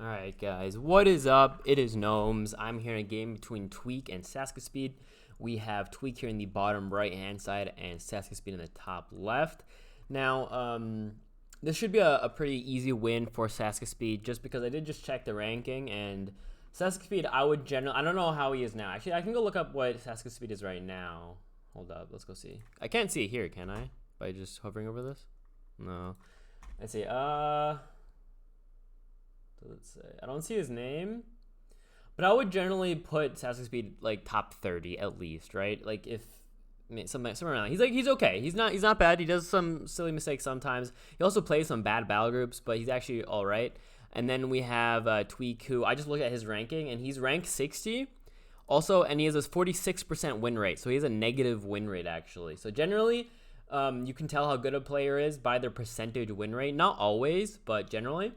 Alright guys, what is up? It is Gnomes. I'm here in a game between Tweek and SakisSpeed. We have Tweek here in the bottom right hand side and SakisSpeed in the top left. Now, this should be a pretty easy win for SakisSpeed just because I did just check the ranking, and SakisSpeed I don't know how he is now. Actually, I can go look up what SakisSpeed is right now. Hold up, let's go see. I can't see it here, can I? By just hovering over this? No. Let's see, let's say I don't see his name, but I would generally put SakisSpeed like top 30 at least, right? Like if somewhere around, he's okay. He's not bad. He does some silly mistakes sometimes. He also plays some bad battle groups, but he's actually all right. And then we have Tweek, who I just looked at his ranking, and he's ranked 60. Also, and he has a 46% win rate, so he has a negative win rate actually. So generally, you can tell how good a player is by their percentage win rate. Not always, but generally.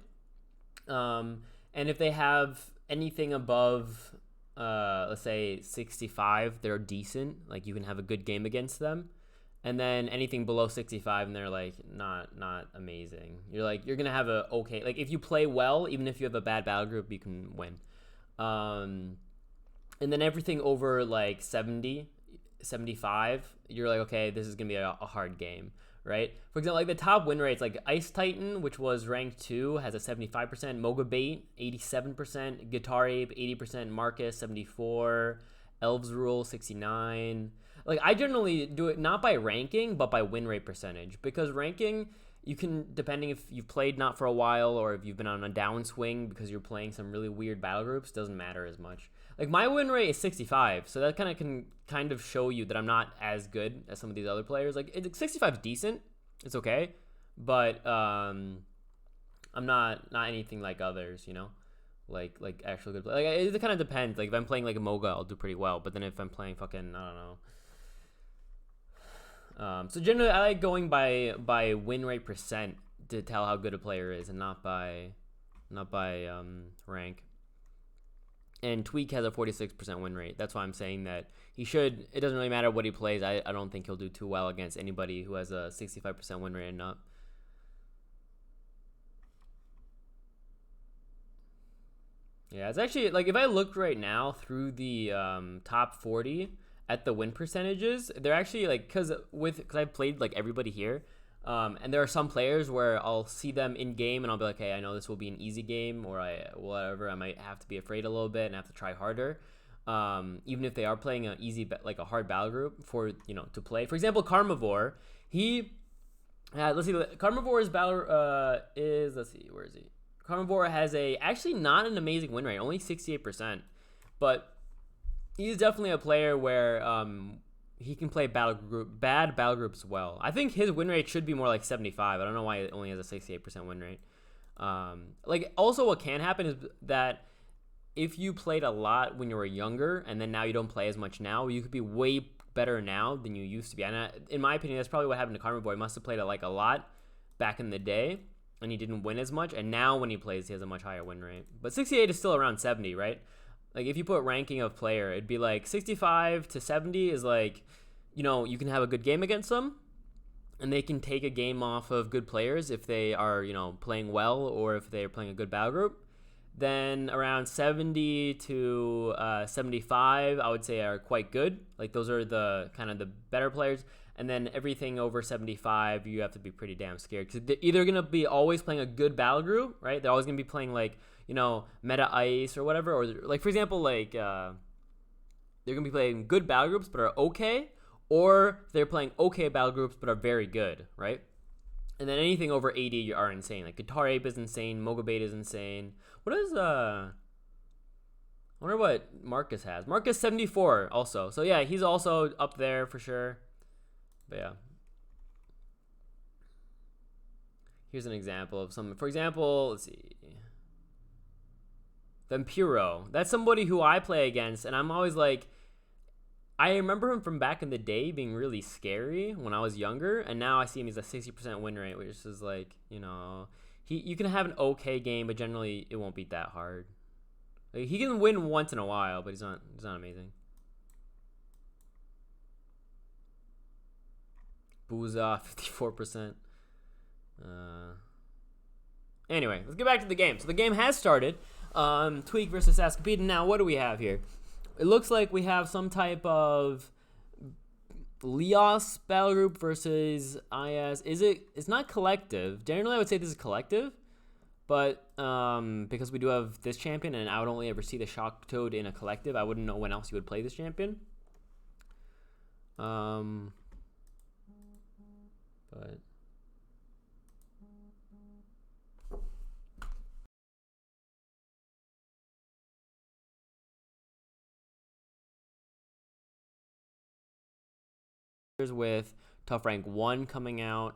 And if they have anything above, let's say 65, they're decent. Like you can have a good game against them. And then anything below 65, and they're like not amazing. You're gonna have a okay. Like if you play well, even if you have a bad battle group, you can win. And then everything over like 70, 75, you're like, okay, this is gonna be a hard game. Right? For example, like the top win rates, like Ice Titan, which was ranked 2, has a 75%, Moga Bait, 87%, Guitar Ape, 80%, Marcus, 74, Elves Rule, 69. Like I generally do it not by ranking, but by win rate percentage, because ranking, you can, depending if you've played not for a while or if you've been on a downswing because you're playing some really weird battle groups, doesn't matter as much. Like my win rate is 65, so that can show you that I'm not as good as some of these other players. Like 65 is decent, it's okay, but I'm not anything like others, you know, like actual good play. Like it kind of depends. Like if I'm playing like a Moga, I'll do pretty well, but then if I'm playing fucking I don't know. So generally, I like going by win rate percent to tell how good a player is, and not by rank. And Tweek has a 46% win rate. That's why I'm saying that he should. It doesn't really matter what he plays. I don't think he'll do too well against anybody who has a 65% win rate and up. Yeah, it's actually like if I looked right now through the top 40 at the win percentages, they're actually like because I've played like everybody here. And there are some players where I'll see them in game and I'll be like, hey, I know this will be an easy game, or I might have to be afraid a little bit and have to try harder. Even if they are playing an easy, like a hard battle group for, to play. For example, Carnivore, let's see, Carnivore's battle, let's see, where is he? Carnivore has actually not an amazing win rate, only 68%, but he's definitely a player where, he can play bad battle groups well. I think his win rate should be more like 75. I don't know why it only has a 68% win rate. Like also what can happen is that if you played a lot when you were younger and then now you don't play as much now, you could be way better now than you used to be. And in my opinion, that's probably what happened to Carnivore. He must have played a lot back in the day and he didn't win as much. And now when he plays, he has a much higher win rate. But 68 is still around 70, right? Like if you put ranking of player, it'd be like 65 to 70 is like, you can have a good game against them and they can take a game off of good players if they are, playing well, or if they're playing a good battle group. Then around 70 to 75, I would say are quite good. Like those are the kind of the better players. And then everything over 75, you have to be pretty damn scared because they're either going to be always playing a good battle group, right? They're always going to be playing like, meta ice or whatever, or like for example, like they're gonna be playing good battle groups but are okay, or they're playing okay battle groups but are very good, right? And then anything over 80 are insane. Like Guitar Ape is insane, Moga Bait is insane. What is I wonder what Marcus has. Marcus 74 also. So yeah, he's also up there for sure. But yeah. Here's an example of some. For example, let's see. Vampiro. That's somebody who I play against, and I'm always like, I remember him from back in the day being really scary when I was younger, and now I see him, he's a 60% win rate, which is like, you can have an okay game, but generally it won't be that hard. Like, he can win once in a while, but he's not amazing. Booza, 54%. Anyway, let's get back to the game. So the game has started. Tweek versus SakisSpeed. Now, what do we have here? It looks like we have some type of Leos battle group versus IS. It's not collective. Generally, I would say this is collective. But because we do have this champion, and I would only ever see the Shock Toad in a collective, I wouldn't know when else you would play this champion. But with Tough Rank 1 coming out.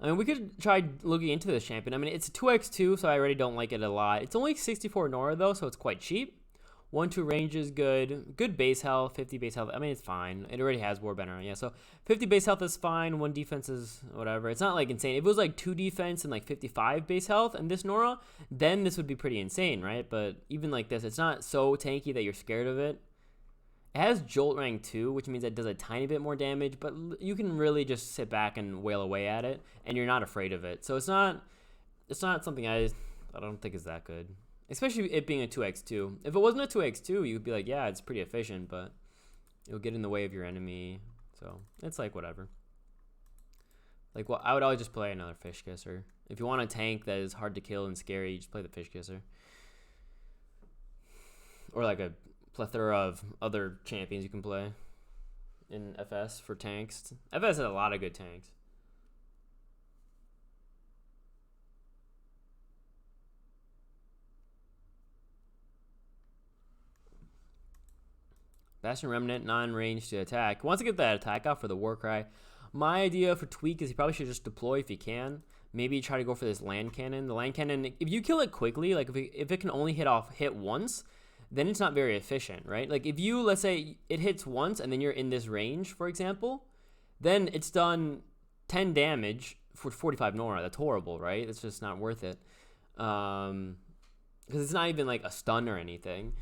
I mean, we could try looking into this champion. I mean, it's a 2x2, so I already don't like it a lot. It's only 64 Nora, though, so it's quite cheap. 1-2 range is good. Good base health, 50 base health. I mean, it's fine. It already has Warbender, yeah. So 50 base health is fine. 1 defense is whatever. It's not, like, insane. If it was, like, 2 defense and, like, 55 base health and this Nora, then this would be pretty insane, right? But even like this, it's not so tanky that you're scared of it. It has Jolt rank 2, which means it does a tiny bit more damage, but you can really just sit back and wail away at it, and you're not afraid of it. So it's not something I don't think is that good, especially it being a 2x2. If it wasn't a 2x2, you'd be like, yeah, it's pretty efficient, but it'll get in the way of your enemy. So it's like whatever. Like, well, I would always just play another Fish Kisser. If you want a tank that is hard to kill and scary, you just play the Fish Kisser. Or like a plethora of other champions you can play in FS for tanks. FS has a lot of good tanks. Bastion Remnant, non-range to attack. Wants to get that attack out for the Warcry. My idea for Tweek is he probably should just deploy if he can. Maybe try to go for this land cannon. The land cannon, if you kill it quickly, like if it can only hit once, then it's not very efficient, right? Like if you, let's say it hits once and then you're in this range, for example, then it's done 10 damage for 45 Nora. That's horrible, right? It's just not worth it. Because it's not even like a stun or anything.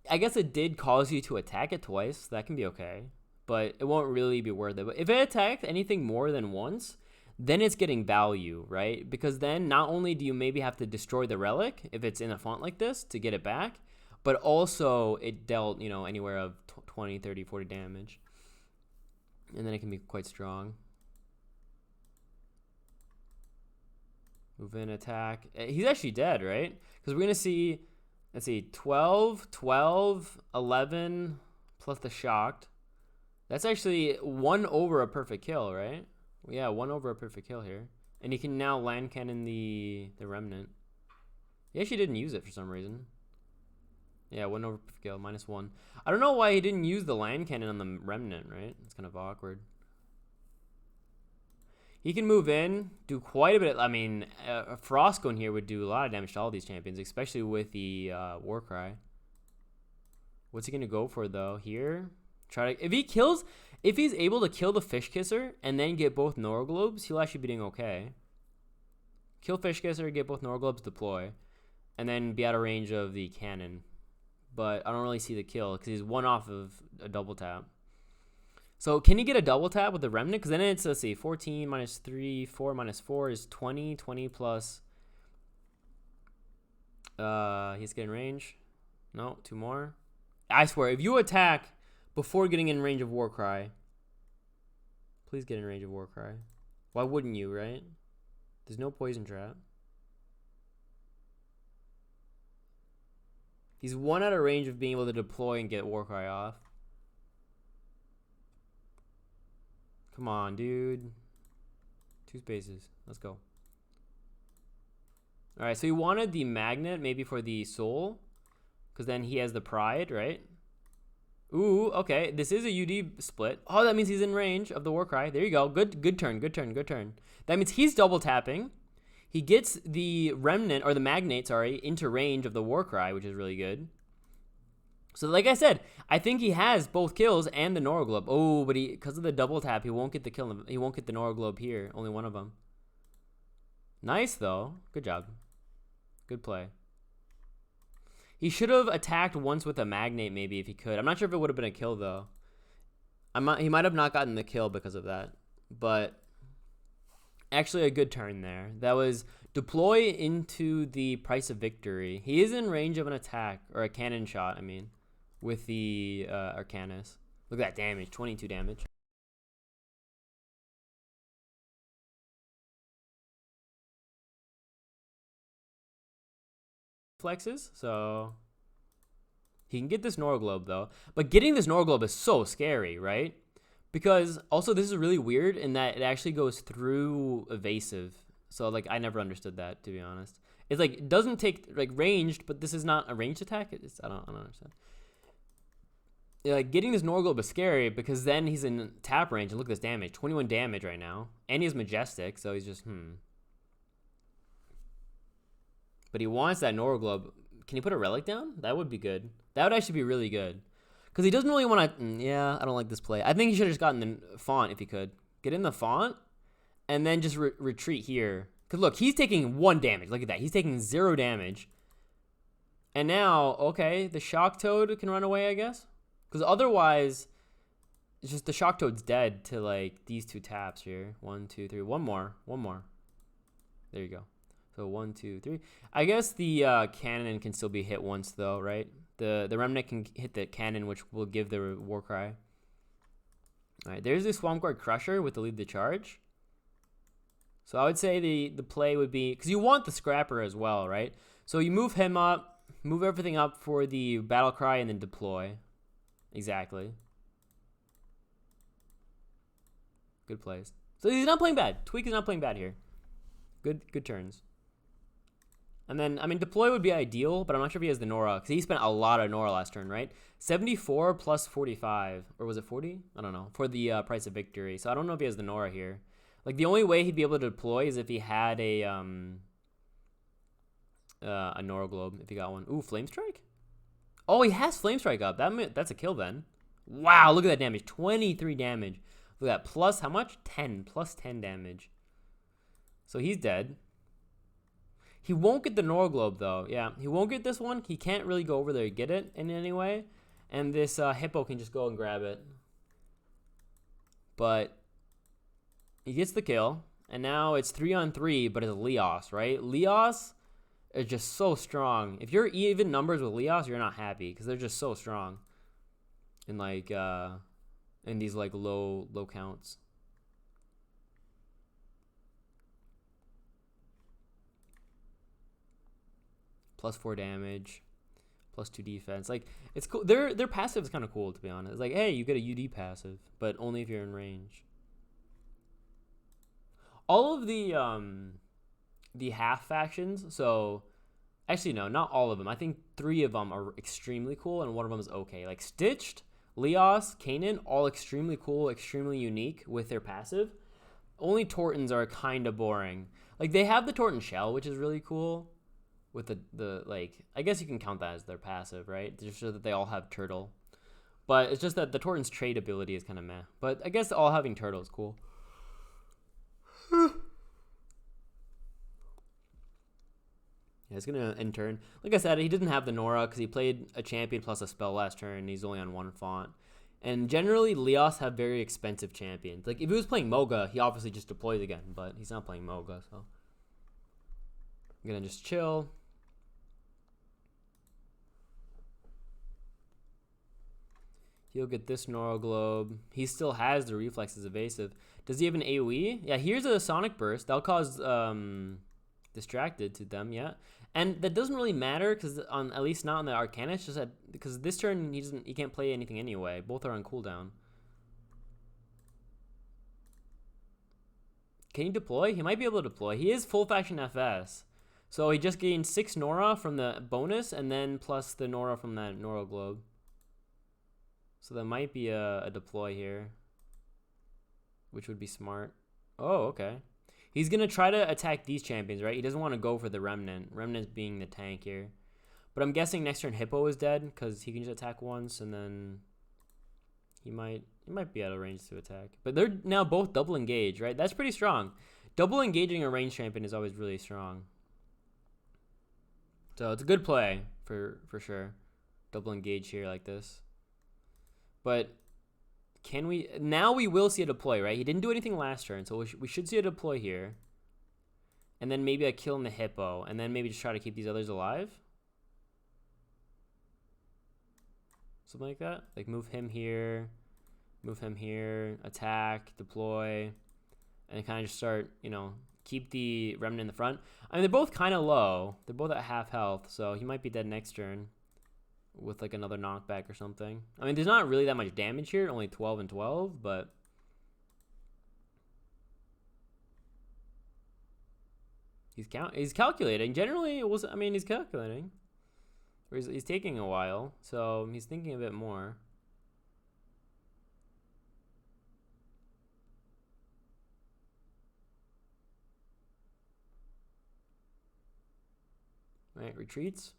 I guess it did cause you to attack it twice. That can be okay, but it won't really be worth it. But if it attacked anything more than once, then it's getting value, right? Because then not only do you maybe have to destroy the relic if it's in a font like this to get it back, but also it dealt, you know, anywhere of 20, 30, 40 damage. And then it can be quite strong. Move in, attack. He's actually dead, right? Because we're going to see, let's see, 12, 12, 11, plus the shocked. That's actually 1 over a perfect kill, right? Yeah, 1 over a perfect kill here. And he can now land cannon the remnant. He actually didn't use it for some reason. Yeah, 1 over perfect kill, -1. I don't know why he didn't use the land cannon on the remnant, right? It's kind of awkward. He can move in, do quite a bit. I mean, a Frostcone here would do a lot of damage to all these champions, especially with the Warcry. What's he going to go for, though? Here? Try to, if he's able to kill the Fish Kisser and then get both Norglobes, he'll actually be doing okay. Kill Fish Kisser, get both Norglobes, deploy, and then be out of range of the cannon. But I don't really see the kill because he's 1 off of a double tap. So can he get a double tap with the remnant? Because then it's, let's see, 14 minus 3, 4 minus 4 is 20. 20 plus. He's getting range. No, 2 more. I swear, if you attack before getting in range of Warcry, please get in range of Warcry. Why wouldn't you, right? There's no poison trap. He's 1 out of range of being able to deploy and get Warcry off. Come on, dude. 2 spaces. Let's go. Alright, so he wanted the magnet maybe for the soul. Because then he has the pride, right? Ooh, okay. This is a UD split. Oh, that means he's in range of the Warcry. There you go. Good turn. That means he's double tapping. He gets the remnant, or the magnate, sorry, into range of the Warcry, which is really good. So like I said, I think he has both kills and the Norglobe. Oh, but because of the double tap, he won't get the kill. He won't get the Norglobe here. Only 1 of them. Nice, though. Good job. Good play. He should have attacked once with a magnate, maybe, if he could. I'm not sure if it would have been a kill, though. He might have not gotten the kill because of that. But Actually, a good turn there. That was deploy into the price of victory. He is in range of an attack, or a cannon shot, I mean, with the Arcanus. Look at that damage, 22 damage. Flexes, so he can get this Norglobe though. But getting this Norglobe is so scary, right? Because also this is really weird in that it actually goes through evasive. So like I never understood that, to be honest. It's like it doesn't take like ranged, but this is not a ranged attack. I don't understand. Yeah, like getting this Norglobe is scary because then he's in tap range and look at this damage, 21 damage right now, and he's majestic, so he's just But he wants that Norglobe. Can he put a relic down? That would be good. That would actually be really good. Because he doesn't really want to... yeah, I don't like this play. I think he should have just gotten the font if he could. Get in the font and then just retreat here. Because look, he's taking 1 damage. Look at that. He's taking 0 damage. And now, okay, the Shock Toad can run away, I guess. Because otherwise, it's just the Shock Toad's dead to like these 2 taps here. 1, 2, 3. One more. There you go. So 1, 2, 3. I guess the cannon can still be hit once though, right? The remnant can hit the cannon, which will give the war cry. All right, there's the Swamp Guard Crusher with the lead the charge. So I would say the play would be, because you want the Scrapper as well, right? So you move him up, move everything up for the battle cry, and then deploy. Exactly. Good plays. So he's not playing bad. Tweek is not playing bad here. Good turns. And then, I mean, deploy would be ideal, but I'm not sure if he has the Nora, because he spent a lot of Nora last turn, right? 74 plus 45, or was it 40? I don't know, for the price of victory. So I don't know if he has the Nora here. Like, the only way he'd be able to deploy is if he had a Nora Globe, if he got one. Ooh, Flame Strike? Oh, he has Flame Strike up. That's a kill then. Wow, look at that damage. 23 damage. Look at that. Plus how much? 10. Plus 10 damage. So he's dead. He won't get the Nora Globe, though. Yeah, he won't get this one. He can't really go over there and get it in any way. And this Hippo can just go and grab it. But he gets the kill. And now it's 3-on-3, but it's Leos, right? Leos is just so strong. If you're even numbers with Leos, you're not happy. Because they're just so strong. In, like, in these, like, low counts. Plus 4 damage, plus 2 defense. Like, it's cool. Their passive is kind of cool, to be honest. It's like, hey, you get a UD passive, but only if you're in range. All of the half factions, so actually no, not all of them. I think 3 of them are extremely cool, and 1 of them is okay. Like Stitched, Leos, Kanan, all extremely cool, extremely unique with their passive. Only Tortons are kind of boring. Like, they have the Torton Shell, which is really cool. With the like, I guess you can count that as their passive, right? Just so that they all have Turtle. But it's just that the Torton's trade ability is kind of meh. But I guess all having Turtle is cool. Yeah, it's going to end turn. Like I said, he didn't have the Nora because he played a champion plus a spell last turn. And he's only on 1 font. And generally, Leos have very expensive champions. Like, if he was playing Moga, he obviously just deploys again. But he's not playing Moga, so I'm going to just chill. He'll get this Nora Globe. He still has the reflexes evasive. Does he have an AoE? Yeah, here's a Sonic Burst. That'll cause distracted to them, yeah. And that doesn't really matter because on at least not on the Arcanus, just that because this turn he can't play anything anyway. Both are on cooldown. Can he deploy? He might be able to deploy. He is full faction FS. So he just gained 6 Nora from the bonus and then plus the Nora from that Nora Globe. So there might be a deploy here, which would be smart. Oh, okay. He's going to try to attack these champions, right? He doesn't want to go for the Remnant. Remnant being the tank here. But I'm guessing next turn Hippo is dead because he can just attack once and then he might be out of range to attack. But they're now both double engaged, right? That's pretty strong. Double engaging a ranged champion is always really strong. So it's a good play for sure. Double engage here like this. But Can we? Now we will see a deploy, right? He didn't do anything last turn, so we should see a deploy here. And then maybe I kill him the hippo, and then maybe just try to keep these others alive. Something like that. Like move him here, attack, deploy, and kind of just start, you know, keep the remnant in the front. I mean, they're both kind of low. They're both at half health, so he might be dead next turn with like another knockback or something. I mean, there's not really that much damage here, only 12 and 12, but he's calculating. Generally, it was, I mean, he's calculating. Or he's taking a while, so he's thinking a bit more. Right, retreats.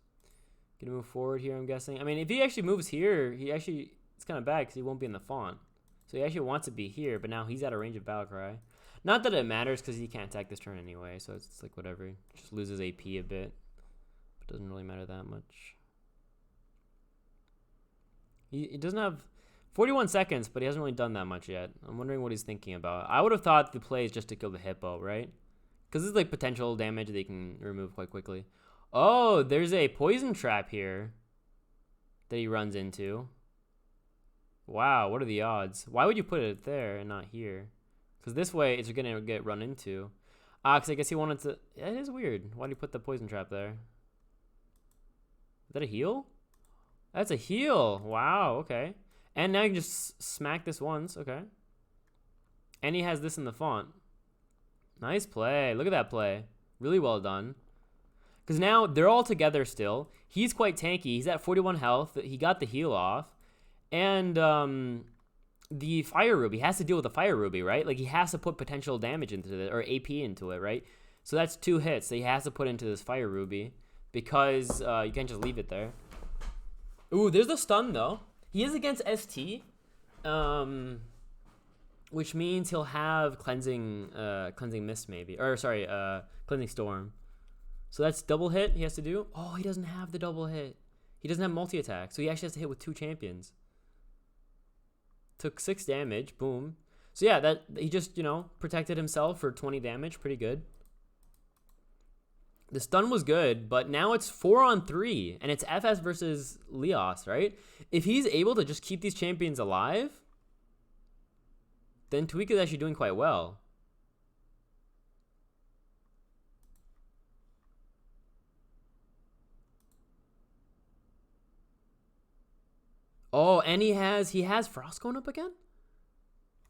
Gonna move forward here, I'm guessing. I mean, if he actually moves here, it's kind of bad because he won't be in the font. So he actually wants to be here, but now he's out of range of Battlecry. Not that it matters because he can't attack this turn anyway, so it's like whatever. Just loses AP a bit. But doesn't really matter that much. He doesn't have 41 seconds, but he hasn't really done that much yet. I'm wondering what he's thinking about. I would have thought the play is just to kill the hippo, right? Because this is like potential damage that he can remove quite quickly. Oh, there's a poison trap here that he runs into. Wow, what are the odds? Why would you put it there and not here? Because this way it's going to get run into. Because I guess he wanted to... Yeah, it is weird. Why did he put the poison trap there? Is that a heal? That's a heal. Wow, okay. And now you can just smack this once. Okay. And he has this in the font. Nice play. Look at that play. Really well done. Because now they're all together still. He's quite tanky. He's at 41 health. He got the heal off. And the Fire Ruby has to deal with the Fire Ruby, right? Like he has to put potential damage into it, or AP into it, right? So that's 2 hits that he has to put into this Fire Ruby because you can't just leave it there. Ooh, there's the stun though. He is against ST, which means he'll have cleansing mist maybe, or sorry, cleansing storm. So that's double hit he has to do. Oh, he doesn't have the double hit. He doesn't have multi-attack, so he actually has to hit with 2 champions. Took 6 damage, boom. So yeah, that he just, you know, protected himself for 20 damage, pretty good. The stun was good, but now it's 4-on-3, and it's FS versus Leos, right? If he's able to just keep these champions alive, then Tweek is actually doing quite well. Oh, and he has Frost going up again?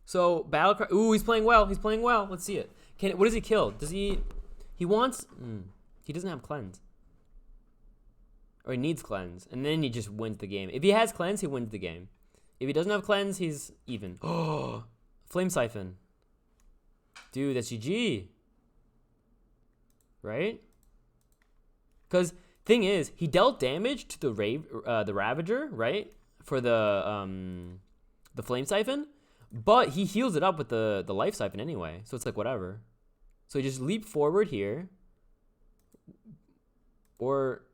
So, Battlecry... Ooh, he's playing well. He's playing well. Let's see it. What does he kill? Does he... He wants... He doesn't have cleanse. Or he needs cleanse. And then he just wins the game. If he has cleanse, he wins the game. If he doesn't have cleanse, he's even. Oh, Flame Siphon. Dude, that's GG. Right? Because thing is, he dealt damage to the Ravager, right? For the Flame Siphon. But he heals it up with the Life Siphon anyway. So it's like whatever. So you just leap forward here. Or,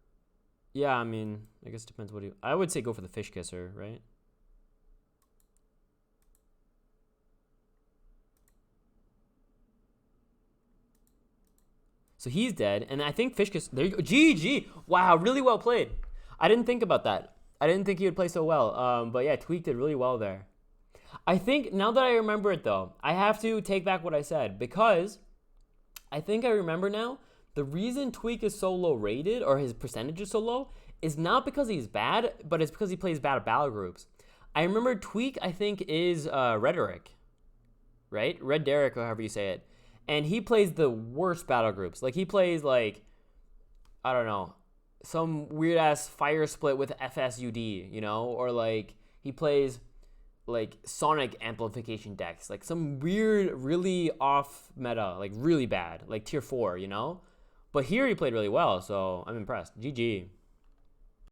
yeah, I mean, I guess it depends what you... I would say go for the Fish Kisser, right? So he's dead, and I think Fish Kisser... There you go. GG! Wow, really well played. I didn't think about that. I didn't think he would play so well. But yeah, Tweek did really well there. I think, now that I remember it though, I have to take back what I said, because I think I remember now, the reason Tweek is so low rated, or his percentage is so low, is not because he's bad, but it's because he plays bad battle groups. I remember Tweek, I think, is Rhetoric, right? Red Derek, or however you say it. And he plays the worst battle groups. Like, he plays, like, I don't know, some weird-ass fire split with FSUD, you know? Or, like, he plays, like, Sonic amplification decks. Like, some weird, really off meta, like, really bad. Like, tier 4, you know? But here he played really well, so I'm impressed. GG.